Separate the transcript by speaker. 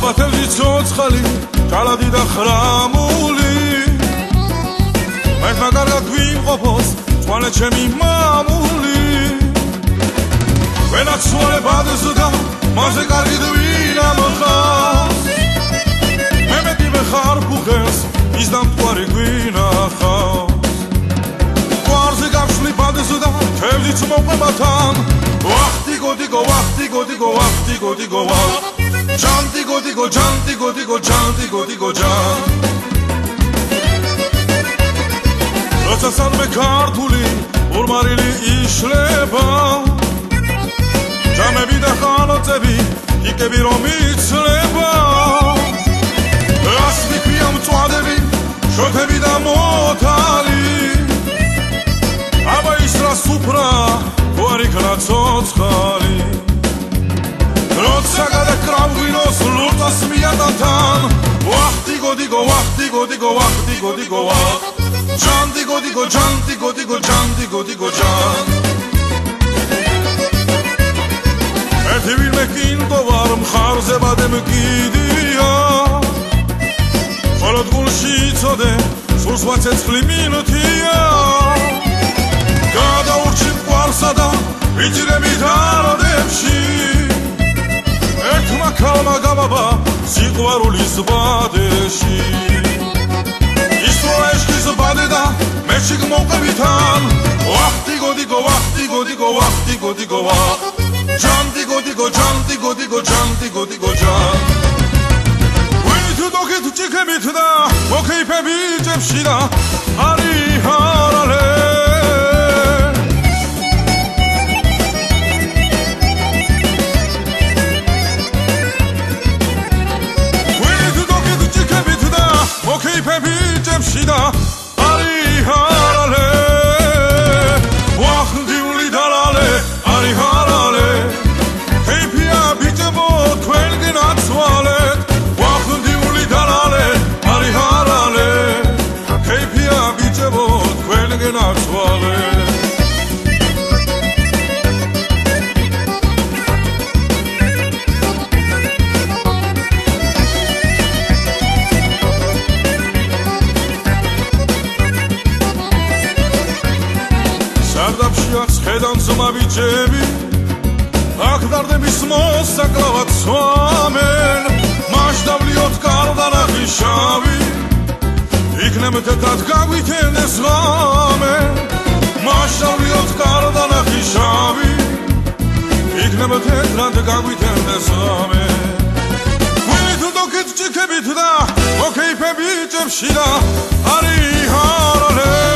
Speaker 1: აბათელში ცოცხალი ჭალადი და ხრამული მართლა კარგად გვიმყოფოს წვალე ჩემი მამული ვენაც სვალებად ზდა მასე კარგი ვინ ამხავს მე მეტივე ხარ ბუხელს ის დამტვარი გვინახავს გვარზე გავშლი ბადზდა თევზიც მოყვებათან ვახტიგო დიგო ვახტიგო დიგო ვახტიგო დიგო ჯანტიგო დიგო ჯანტიგო დიგო ჯანტიგო დიგო ჯან როცა სამე ქართული ორმარილი იშლება ჯამები და ხანოწები იქები რომ იცლება რას მიქვია მწვადები შოთები და მოთალი აბა ის რა სუფრა გვარი ქნა ცოცხალი როცა გადაკრავგვინოს ლურტას მიატანთან ვახტიგო დიგო ვახტიგო დიგო ვახტიგო დიგო ჯანტიგო დიგო ჯანტიგო დიგო ჯანტიგო დიგო ჯან ერთი ვინმე კინტო ვარ მხარზე ბადემკიდია ხოლო გულში იცოდე სულს ვაცეცხლი მინუთია გადაურჩი მყვალსა და ვიჭირები დაროდებში ერთმა ქალმა გამაბა სიყვარულის ბადეში ისო ეშკის ბადე და მეში გმოყებიდან ვახტიგო დიგო ვახტიგო დიგო ვახტიგო დიგო ჯანტიგო დიგო ჯანტიგო დიგო ჯანტიგო დიგო ჯან ვინი თუ დოგეთ ჭიქებით და მოქეიფები ჭებში და არი ჰარალე მოქეიფები ჭებში და არი ჰარალე ვახტიული დალალე არი ჰარალე ქეიფია ბიჭებო თქვენ გნაცვალეთ ვახტიული დალალე არი ჰარალე ქეიფია ბიჭებო თქვენ გნაცვალეთ ხედავ ძმა ბიჭები აქ დარდების მოსაკლავად სვამენ მასშტაბლიოთ კარდანახი შავი იქნებ თეთრად გაგვითენდეს ღამე მასშტაბლიოთ კარდანახი შავი იქნებ თეთრად გაგვითენდეს ღამე ვინი თუ დოგეთ ჭიქებით და მოქეიფები ჭებში და არი ჰარალე